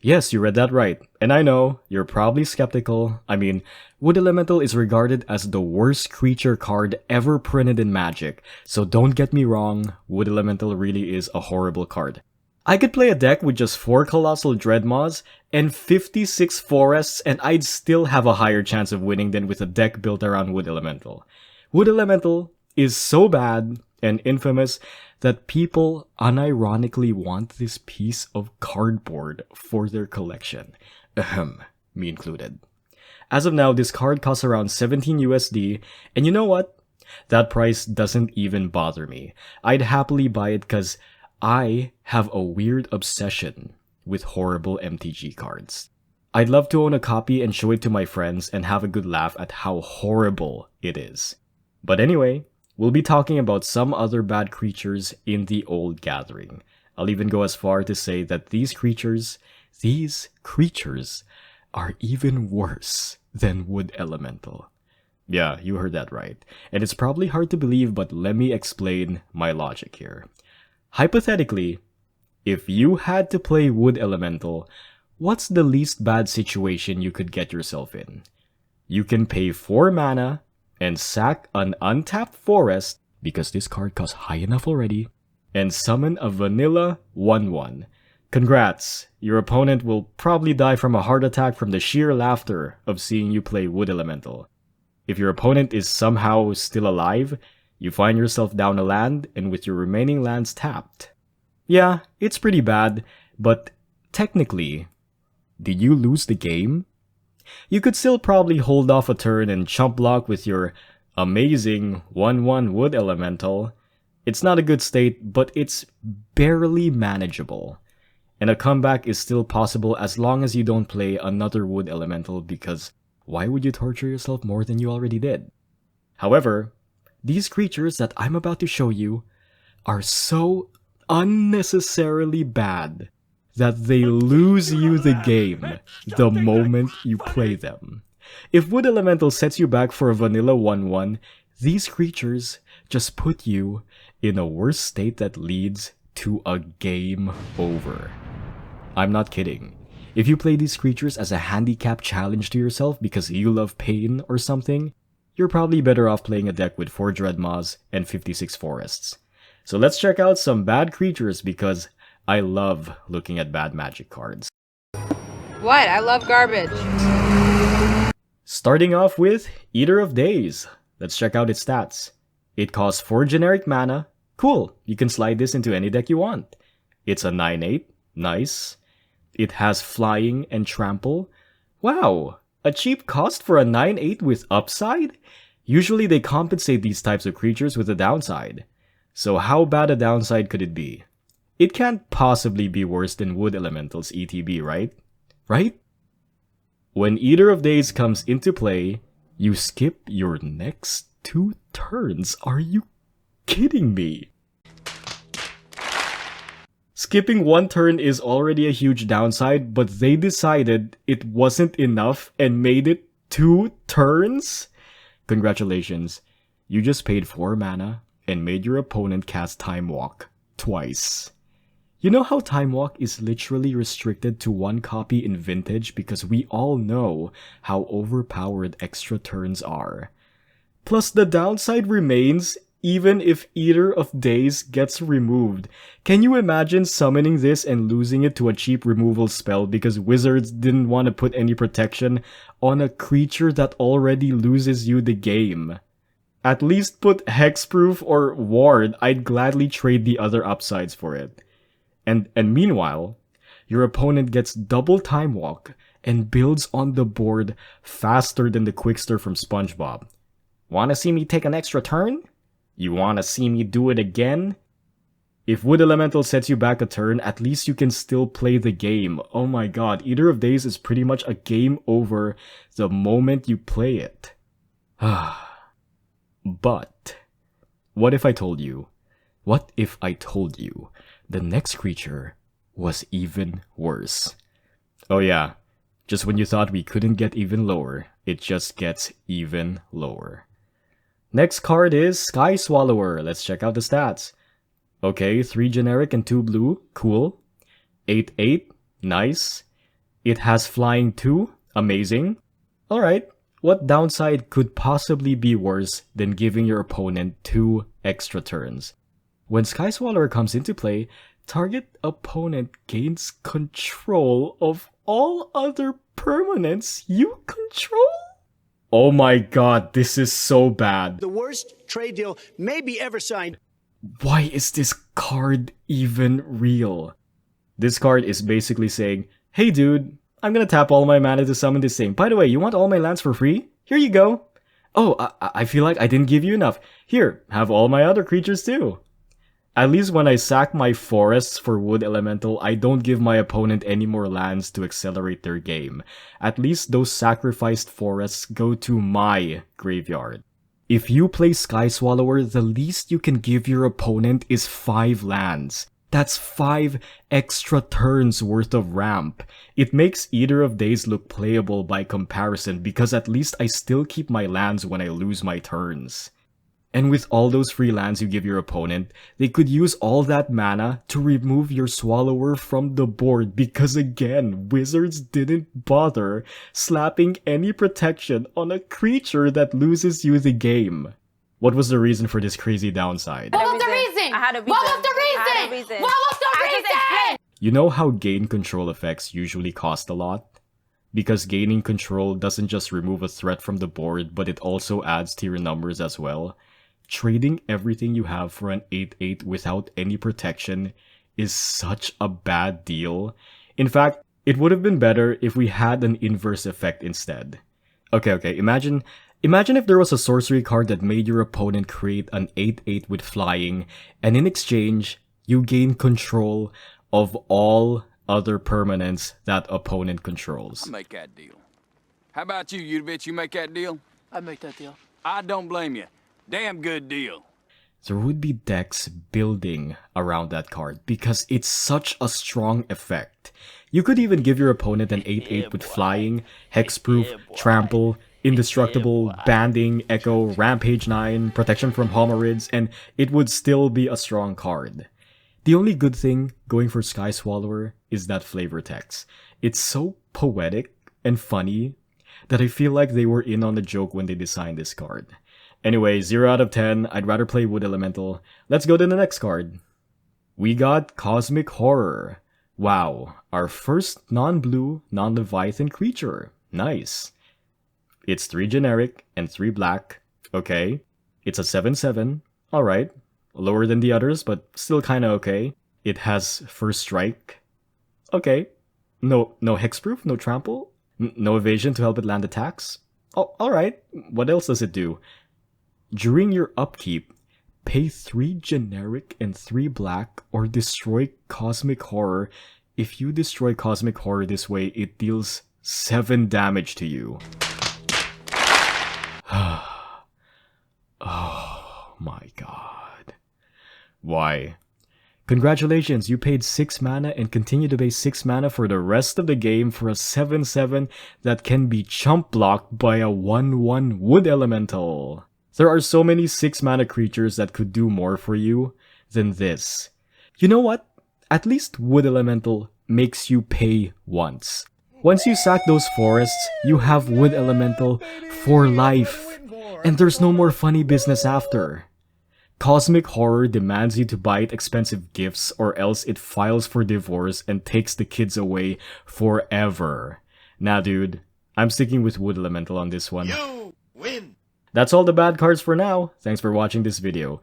Yes, you read that right. And I know, you're probably skeptical. I mean, Wood Elemental is regarded as the worst creature card ever printed in Magic, so don't get me wrong, Wood Elemental really is a horrible card. I could play a deck with just 4 Colossal Dreadmaws and 56 Forests and I'd still have a higher chance of winning than with a deck built around Wood Elemental. Wood Elemental is so bad and infamous that people unironically want this piece of cardboard for their collection. Ahem, me included. As of now, this card costs around 17 USD, and you know what? That price doesn't even bother me. I'd happily buy it because I have a weird obsession with horrible MTG cards. I'd love to own a copy and show it to my friends and have a good laugh at how horrible it is. But anyway, we'll be talking about some other bad creatures in the Old Gathering. I'll even go as far to say that these creatures are even worse than Wood Elemental. Yeah, you heard that right. And it's probably hard to believe, but let me explain my logic here. Hypothetically, if you had to play Wood Elemental, what's the least bad situation you could get yourself in? You can pay 4 mana and sack an untapped forest, because this card costs high enough already, and summon a vanilla 1/1. Congrats, your opponent will probably die from a heart attack from the sheer laughter of seeing you play Wood Elemental. If your opponent is somehow still alive, you find yourself down a land and with your remaining lands tapped. Yeah, it's pretty bad, but technically, did you lose the game? You could still probably hold off a turn and chump block with your amazing 1/1 Wood Elemental. It's not a good state, but it's barely manageable. And a comeback is still possible as long as you don't play another Wood Elemental, because why would you torture yourself more than you already did? However, these creatures that I'm about to show you are so unnecessarily bad that they lose you the game the moment you play them. If Wood Elemental sets you back for a vanilla 1/1, these creatures just put you in a worse state that leads to a game over. I'm not kidding. If you play these creatures as a handicap challenge to yourself because you love pain or something, you're probably better off playing a deck with 4 Dreadmaws and 56 Forests. So let's check out some bad creatures because I love looking at bad Magic cards. What? I love garbage. Starting off with Eater of Days. Let's check out its stats. It costs 4 generic mana. Cool, you can slide this into any deck you want. It's a 9/8. Nice. It has flying and trample. Wow, a cheap cost for a 9/8 with upside? Usually they compensate these types of creatures with a downside. So how bad a downside could it be? It can't possibly be worse than Wood Elemental's ETB, right? Right? When Eater of Days comes into play, you skip your next 2 turns. Are you kidding me? Skipping 1 turn is already a huge downside, but they decided it wasn't enough and made it 2 turns? Congratulations, you just paid 4 mana and made your opponent cast Time Walk twice. You know how Time Walk is literally restricted to 1 copy in Vintage because we all know how overpowered extra turns are. Plus the downside remains even if Eater of Days gets removed. Can you imagine summoning this and losing it to a cheap removal spell because Wizards didn't want to put any protection on a creature that already loses you the game? At least put Hexproof or Ward. I'd gladly trade the other upsides for it. And meanwhile, your opponent gets double Time Walk and builds on the board faster than the Quickster from SpongeBob. Wanna see me take an extra turn? You wanna see me do it again? If Wood Elemental sets you back a turn, at least you can still play the game. Oh my god, Eater of Days is pretty much a game over the moment you play it. But, what if I told you the next creature was even worse? Oh yeah, just when you thought we couldn't get even lower, it just gets even lower. Next card is Sky Swallower. Let's check out the stats. Okay, 3 generic and 2 blue. Cool. 8/8. Nice. It has flying too. Amazing. Alright, what downside could possibly be worse than giving your opponent 2 extra turns? When Sky Swallower comes into play, target opponent gains control of all other permanents you control? Oh my god, this is so bad. The worst trade deal maybe ever signed. Why is this card even real? This card is basically saying, hey dude, I'm gonna tap all my mana to summon this thing. By the way, you want all my lands for free? Here you go. Oh, I feel like I didn't give you enough. Here, have all my other creatures too. At least when I sack my forests for Wood Elemental, I don't give my opponent any more lands to accelerate their game. At least those sacrificed forests go to my graveyard. If you play Sky Swallower, the least you can give your opponent is 5 lands. That's 5 extra turns worth of ramp. It makes Eater of Days look playable by comparison because at least I still keep my lands when I lose my turns. And with all those free lands you give your opponent, they could use all that mana to remove your Swallower from the board because again, Wizards didn't bother slapping any protection on a creature that loses you the game. What was the reason for this crazy downside? What was the reason? I had a reason. What was the I had a reason? reason. What was the reason? You know how gain control effects usually cost a lot? Because gaining control doesn't just remove a threat from the board, but it also adds to your numbers as well. Trading everything you have for an 8/8 without any protection is such a bad deal. In fact, it would have been better if we had an inverse effect instead. Okay, imagine if there was a sorcery card that made your opponent create an 8/8 with flying, and in exchange, you gain control of all other permanents that opponent controls. I'll make that deal. How about you, Udovich? You make that deal? I'd make that deal. I don't blame you. Damn good deal. There would be decks building around that card because it's such a strong effect. You could even give your opponent an 8/8 with flying, hexproof, trample, indestructible, banding, echo, rampage 9, protection from homerids, and it would still be a strong card. The only good thing going for Sky Swallower is that flavor text. It's so poetic and funny that I feel like they were in on the joke when they designed this card. Anyway, 0 out of 10, I'd rather play Wood Elemental. Let's go to the next card. We got Cosmic Horror. Wow, our first non-blue, non-Leviathan creature. Nice. It's 3 generic and 3 black. Okay. It's a 7/7. Alright. Lower than the others, but still kinda okay. It has first strike. Okay. No hexproof, no trample, no evasion to help it land attacks. Oh, alright. What else does it do? During your upkeep, pay 3 generic and 3 black or destroy Cosmic Horror. If you destroy Cosmic Horror this way, it deals 7 damage to you. Oh my god. Why? Congratulations, you paid 6 mana and continue to pay 6 mana for the rest of the game for a 7/7 that can be chump blocked by a 1/1 Wood Elemental. There are so many 6 mana creatures that could do more for you than this. You know what? At least Wood Elemental makes you pay once. Once you sack those forests, you have Wood Elemental for life. And there's no more funny business after. Cosmic Horror demands you to buy it expensive gifts or else it files for divorce and takes the kids away forever. Nah dude, I'm sticking with Wood Elemental on this one. You win. That's all the bad cards for now. Thanks for watching this video.